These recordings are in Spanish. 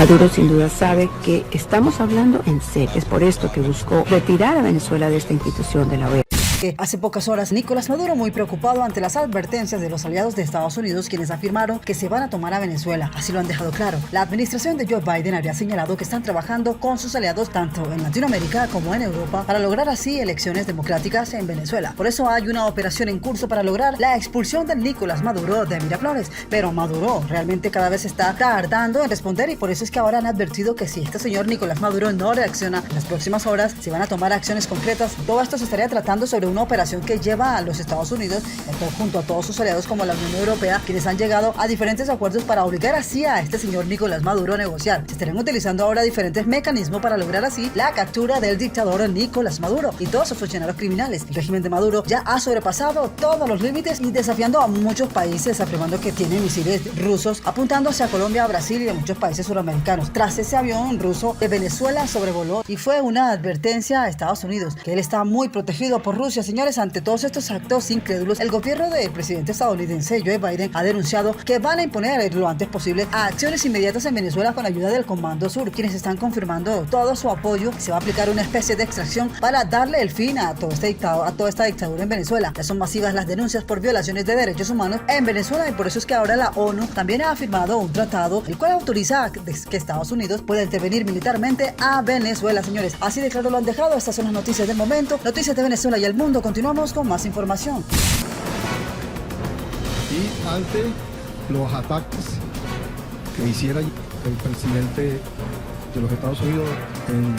Maduro sin duda sabe que estamos hablando en serio. Es por esto que buscó retirar a Venezuela de esta institución de la OEA. Hace pocas horas, Nicolás Maduro muy preocupado ante las advertencias de los aliados de Estados Unidos, quienes afirmaron que se van a tomar a Venezuela. Así lo han dejado claro. La administración de Joe Biden habría señalado que están trabajando con sus aliados tanto en Latinoamérica como en Europa para lograr así elecciones democráticas en Venezuela. Por eso hay una operación en curso para lograr la expulsión de Nicolás Maduro de Miraflores. Pero Maduro realmente cada vez está tardando en responder, y por eso es que ahora han advertido que si este señor Nicolás Maduro no reacciona en las próximas horas, se van a tomar acciones concretas. Todo esto se estaría tratando sobre una operación que lleva a los Estados Unidos junto a todos sus aliados como la Unión Europea, quienes han llegado a diferentes acuerdos para obligar así a este señor Nicolás Maduro a negociar. Se estarían utilizando ahora diferentes mecanismos para lograr así la captura del dictador Nicolás Maduro y todos sus funcionarios criminales. El régimen de Maduro ya ha sobrepasado todos los límites y desafiando a muchos países, afirmando que tiene misiles rusos apuntando hacia Colombia, Brasil y de muchos países suramericanos. Tras ese avión ruso de Venezuela sobrevoló y fue una advertencia a Estados Unidos que él está muy protegido por Rusia. Señores, ante todos estos actos incrédulos, el gobierno del presidente estadounidense Joe Biden ha denunciado que van a imponer lo antes posible acciones inmediatas en Venezuela con ayuda del Comando Sur, quienes están confirmando todo su apoyo. Se va a aplicar una especie de extracción para darle el fin a toda esta dictadura en Venezuela. Ya son masivas las denuncias por violaciones de derechos humanos en Venezuela, y por eso es que ahora la ONU también ha firmado un tratado el cual autoriza que Estados Unidos pueda intervenir militarmente a Venezuela. Señores, así de claro lo han dejado. Estas son las noticias del momento, noticias de Venezuela y el mundo. Continuamos con más información. Y ante los ataques que hiciera el presidente de los Estados Unidos en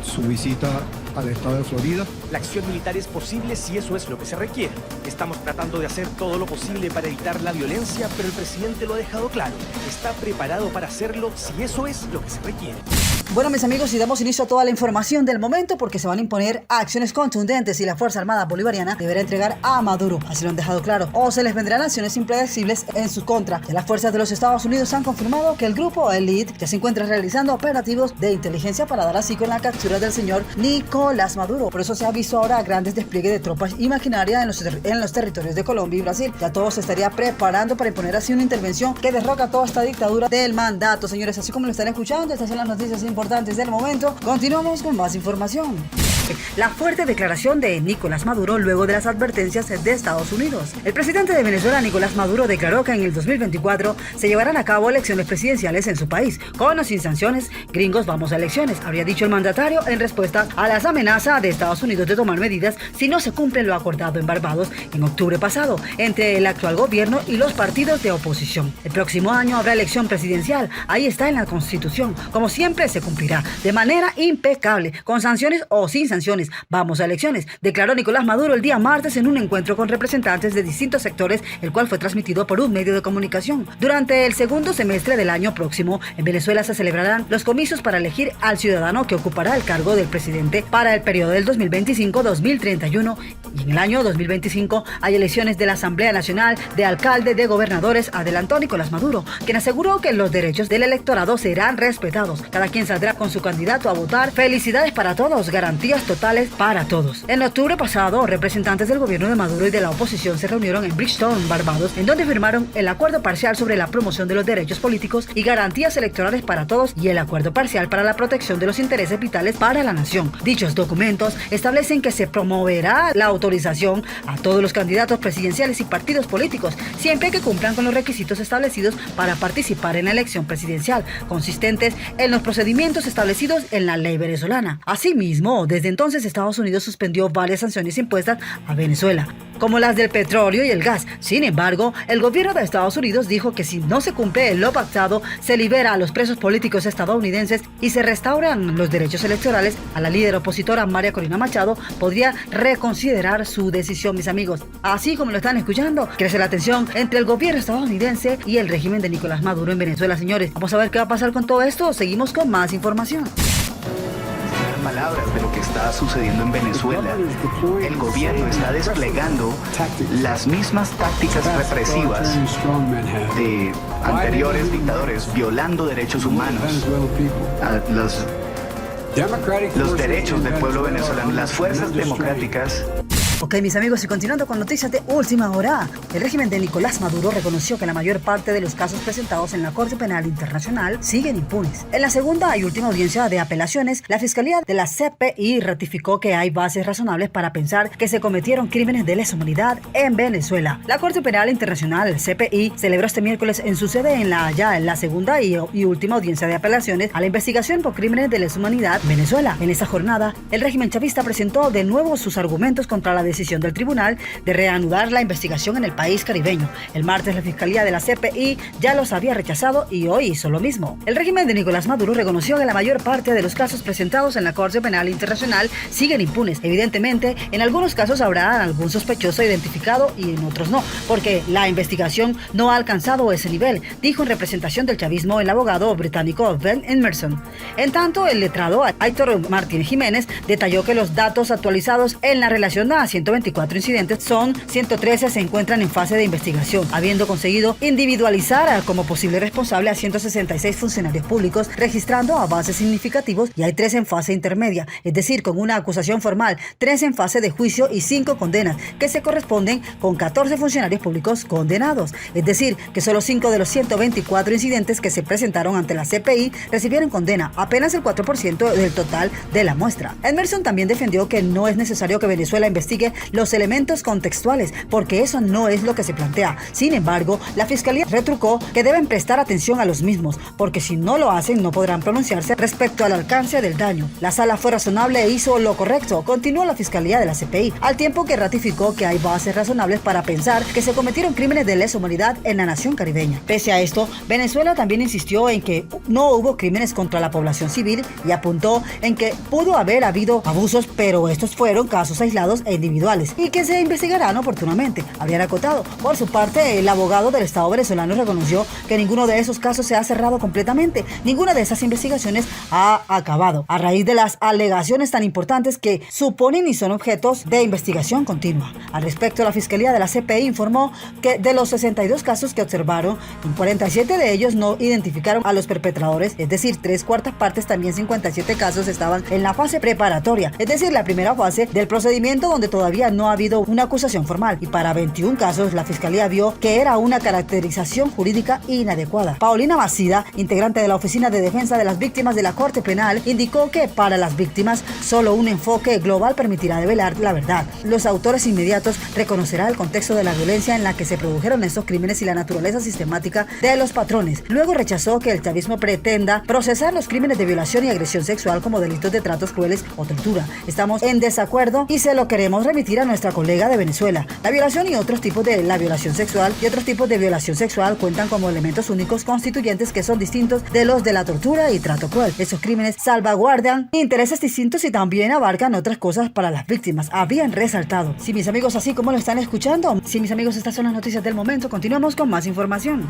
su visita al estado de Florida. La acción militar es posible si eso es lo que se requiere. Estamos tratando de hacer todo lo posible para evitar la violencia, pero el presidente lo ha dejado claro. Está preparado para hacerlo si eso es lo que se requiere. Bueno, mis amigos, y damos inicio a toda la información del momento porque se van a imponer acciones contundentes y la Fuerza Armada Bolivariana deberá entregar a Maduro. Así lo han dejado claro. O se les vendrán acciones impredecibles en su contra. Ya las fuerzas de los Estados Unidos han confirmado que el grupo Elite ya se encuentra realizando operativos de inteligencia para dar así con la captura del señor Nicolás Maduro. Por eso se ha visto ahora grandes despliegues de tropas y maquinaria en los territorios de Colombia y Brasil. Ya todo se estaría preparando para imponer así una intervención que derroca toda esta dictadura del mandato. Señores, así como lo están escuchando, estas son las noticias importantes del momento. Continuamos con más información. La fuerte declaración de Nicolás Maduro luego de las advertencias de Estados Unidos. El presidente de Venezuela, Nicolás Maduro, declaró que en el 2024 se llevarán a cabo elecciones presidenciales en su país. Con o sin sanciones, gringos vamos a elecciones, habría dicho el mandatario en respuesta a las amenazas de Estados Unidos de tomar medidas si no se cumple lo acordado en Barbados en octubre pasado entre el actual gobierno y los partidos de oposición. El próximo año habrá elección presidencial, ahí está en la Constitución. Como siempre se cumplirá de manera impecable, con sanciones o sin sanciones. Vamos a elecciones, declaró Nicolás Maduro el día martes en un encuentro con representantes de distintos sectores, el cual fue transmitido por un medio de comunicación. Durante el segundo semestre del año próximo, en Venezuela se celebrarán los comicios para elegir al ciudadano que ocupará el cargo del presidente para el periodo del 2025-2031, y en el año 2025 hay elecciones de la Asamblea Nacional, de alcalde, de gobernadores, adelantó Nicolás Maduro, quien aseguró que los derechos del electorado serán respetados. Cada quien saldrá con su candidato a votar. Felicidades para todos, garantías totales para todos. En octubre pasado, representantes del gobierno de Maduro y de la oposición se reunieron en Bridgetown, Barbados, en donde firmaron el acuerdo parcial sobre la promoción de los derechos políticos y garantías electorales para todos y el acuerdo parcial para la protección de los intereses vitales para la nación. Dichos documentos establecen que se promoverá la autorización a todos los candidatos presidenciales y partidos políticos, siempre que cumplan con los requisitos establecidos para participar en la elección presidencial, consistentes en los procedimientos establecidos en la ley venezolana. Asimismo, desde entonces Estados Unidos suspendió varias sanciones impuestas a Venezuela, como las del petróleo y el gas. Sin embargo, el gobierno de Estados Unidos dijo que si no se cumple lo pactado, se libera a los presos políticos estadounidenses y se restauran los derechos electorales. A la líder opositora María Corina Machado podría reconsiderar su decisión, mis amigos. Así como lo están escuchando, crece la tensión entre el gobierno estadounidense y el régimen de Nicolás Maduro en Venezuela, señores. Vamos a ver qué va a pasar con todo esto. Seguimos con más información. Palabras de lo que está sucediendo en Venezuela. El gobierno está desplegando las mismas tácticas represivas de anteriores dictadores, violando derechos humanos, los derechos del pueblo venezolano. Las fuerzas democráticas Ok, mis amigos, y continuando con noticias de última hora, el régimen de Nicolás Maduro reconoció que la mayor parte de los casos presentados en la Corte Penal Internacional siguen impunes. En la segunda y última audiencia de apelaciones, la Fiscalía de la CPI ratificó que hay bases razonables para pensar que se cometieron crímenes de lesa humanidad en Venezuela. La Corte Penal Internacional, CPI, celebró este miércoles en su sede en La Haya en la segunda y última audiencia de apelaciones a la investigación por crímenes de lesa humanidad en Venezuela. En esta jornada, el régimen chavista presentó de nuevo sus argumentos contra la decisión del tribunal de reanudar la investigación en el país caribeño. El martes, la Fiscalía de la CPI ya los había rechazado y hoy hizo lo mismo. El régimen de Nicolás Maduro reconoció que la mayor parte de los casos presentados en la Corte Penal Internacional siguen impunes. Evidentemente, en algunos casos habrá algún sospechoso identificado y en otros no, porque la investigación no ha alcanzado ese nivel, dijo en representación del chavismo el abogado británico Ben Emerson. En tanto, el letrado Aitor Martínez Jiménez detalló que los datos actualizados en la relación a 124 incidentes son 113 se encuentran en fase de investigación, habiendo conseguido individualizar como posible responsable a 166 funcionarios públicos, registrando avances significativos, y hay 3 en fase intermedia, es decir, con una acusación formal, 3 en fase de juicio y 5 condenas, que se corresponden con 14 funcionarios públicos condenados. Es decir, que solo 5 de los 124 incidentes que se presentaron ante la CPI recibieron condena, apenas el 4% del total de la muestra. Emerson también defendió que no es necesario que Venezuela investigue los elementos contextuales, porque eso no es lo que se plantea. Sin embargo, la Fiscalía retrucó que deben prestar atención a los mismos, porque si no lo hacen no podrán pronunciarse respecto al alcance del daño. La sala fue razonable e hizo lo correcto, continuó la Fiscalía de la CPI, al tiempo que ratificó que hay bases razonables para pensar que se cometieron crímenes de lesa humanidad en la nación caribeña. Pese a esto, Venezuela también insistió en que no hubo crímenes contra la población civil y apuntó en que pudo haber habido abusos, pero estos fueron casos aislados e individuales y que se investigarán oportunamente, habrían acotado. Por su parte, el abogado del Estado venezolano reconoció que ninguno de esos casos se ha cerrado completamente, ninguna de esas investigaciones ha acabado, a raíz de las alegaciones tan importantes que suponen y son objetos de investigación continua. Al respecto, la Fiscalía de la CPI informó que de los 62 casos que observaron, en 47 de ellos no identificaron a los perpetradores, es decir, 3/4 partes, también 57 casos estaban en la fase preparatoria, es decir, la primera fase del procedimiento donde todavía no ha habido una acusación formal, y para 21 casos la Fiscalía vio que era una caracterización jurídica inadecuada. Paulina Macida, integrante de la Oficina de Defensa de las Víctimas de la Corte Penal, indicó que para las víctimas solo un enfoque global permitirá develar la verdad. Los autores inmediatos reconocerán el contexto de la violencia en la que se produjeron estos crímenes y la naturaleza sistemática de los patrones. Luego rechazó que el chavismo pretenda procesar los crímenes de violación y agresión sexual como delitos de tratos crueles o tortura. Estamos en desacuerdo y se lo queremos remitir a nuestra colega de Venezuela. La violación y otros tipos de la violación sexual y otros tipos de violación sexual cuentan como elementos únicos constituyentes que son distintos de los de la tortura y trato cruel. Esos crímenes salvaguardan intereses distintos y también abarcan otras cosas para las víctimas, habían resaltado. Sí, mis amigos, así como lo están escuchando, sí, mis amigos, estas son las noticias del momento. Continuamos con más información.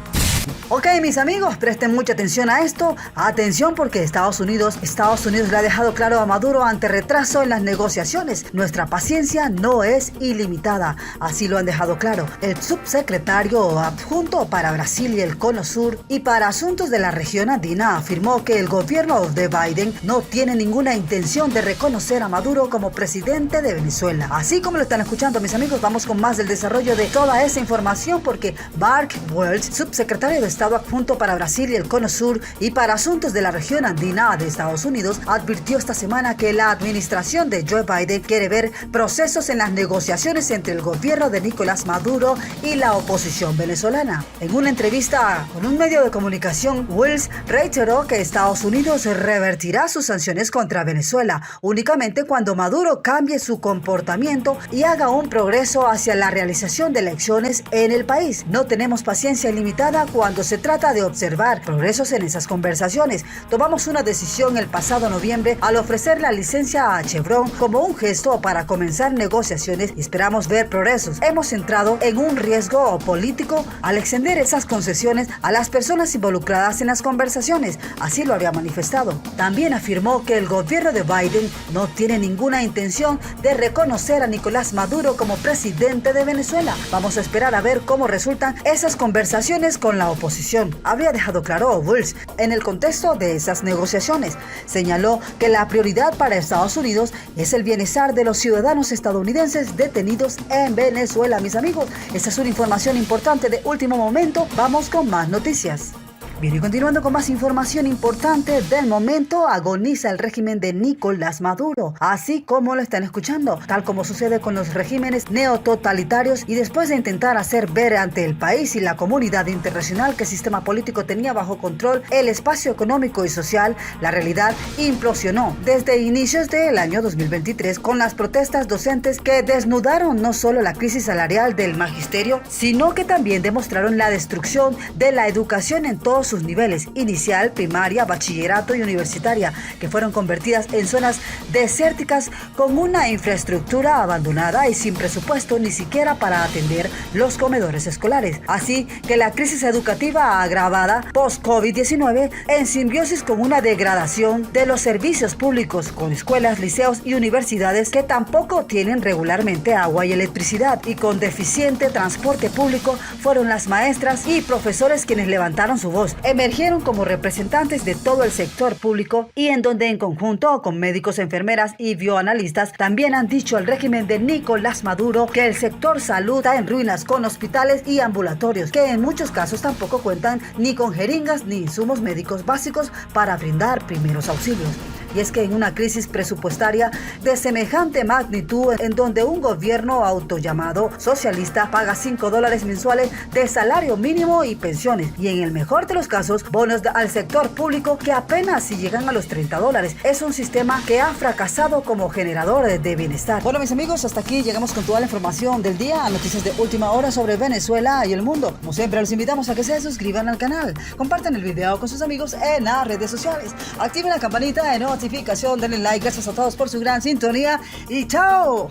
Ok, mis amigos, presten mucha atención a esto. Atención, porque Estados Unidos le ha dejado claro a Maduro ante retraso en las negociaciones. Nuestra paciencia no es ilimitada. Así lo han dejado claro el subsecretario adjunto para Brasil y el Cono Sur y para asuntos de la región andina afirmó que el gobierno de Biden no tiene ninguna intención de reconocer a Maduro como presidente de Venezuela. Así como lo están escuchando, mis amigos, vamos con más del desarrollo de toda esa información, porque Mark Welch, subsecretario de Estado adjunto para Brasil y el Cono Sur y para asuntos de la región andina de Estados Unidos, advirtió esta semana que la administración de Joe Biden quiere ver procesos en las negociaciones entre el gobierno de Nicolás Maduro y la oposición venezolana. En una entrevista con un medio de comunicación, Welch reiteró que Estados Unidos revertirá sus sanciones contra Venezuela únicamente cuando Maduro cambie su comportamiento y haga un progreso hacia la realización de elecciones en el país. No tenemos paciencia ilimitada cuando se trata de observar progresos en esas conversaciones. Tomamos una decisión el pasado noviembre al ofrecer la licencia a Chevron como un gesto para comenzar negociaciones y esperamos ver progresos. Hemos entrado en un riesgo político al extender esas concesiones a las personas involucradas en las conversaciones, así lo había manifestado. También afirmó que el gobierno de Biden no tiene ninguna intención de reconocer a Nicolás Maduro como presidente de Venezuela. Vamos a esperar a ver cómo resultan esas conversaciones con la oposición, habría dejado claro Welch. En el contexto de esas negociaciones, señaló que la prioridad para Estados Unidos es el bienestar de los ciudadanos estadounidenses estadounidenses detenidos en Venezuela. Mis amigos, esta es una información importante de último momento. Vamos con más noticias. Bien, y continuando con más información importante del momento, agoniza el régimen de Nicolás Maduro, así como lo están escuchando, tal como sucede con los regímenes neototalitarios, y después de intentar hacer ver ante el país y la comunidad internacional que el sistema político tenía bajo control el espacio económico y social, la realidad implosionó desde inicios del año 2023 con las protestas docentes que desnudaron no solo la crisis salarial del magisterio, sino que también demostraron la destrucción de la educación en todos sus niveles, inicial, primaria, bachillerato y universitaria, que fueron convertidas en zonas desérticas con una infraestructura abandonada y sin presupuesto ni siquiera para atender los comedores escolares. Así que la crisis educativa agravada post-COVID-19 en simbiosis con una degradación de los servicios públicos, con escuelas, liceos y universidades que tampoco tienen regularmente agua y electricidad, y con deficiente transporte público, fueron las maestras y profesores quienes levantaron su voz. Emergieron como representantes de todo el sector público, y en donde en conjunto con médicos, enfermeras y bioanalistas también han dicho al régimen de Nicolás Maduro que el sector salud está en ruinas, con hospitales y ambulatorios que en muchos casos tampoco cuentan ni con jeringas ni insumos médicos básicos para brindar primeros auxilios. Y es que en una crisis presupuestaria de semejante magnitud, en donde un gobierno autollamado socialista paga $5 mensuales de salario mínimo y pensiones, y en el mejor de los casos, bonos al sector público que apenas si llegan a los $30, es un sistema que ha fracasado como generador de bienestar. Bueno, mis amigos, hasta aquí llegamos con toda la información del día, noticias de última hora sobre Venezuela y el mundo. Como siempre, los invitamos a que se suscriban al canal, compartan el video con sus amigos en las redes sociales, activen la campanita de notificación, denle like. Gracias a todos por su gran sintonía y ¡chao!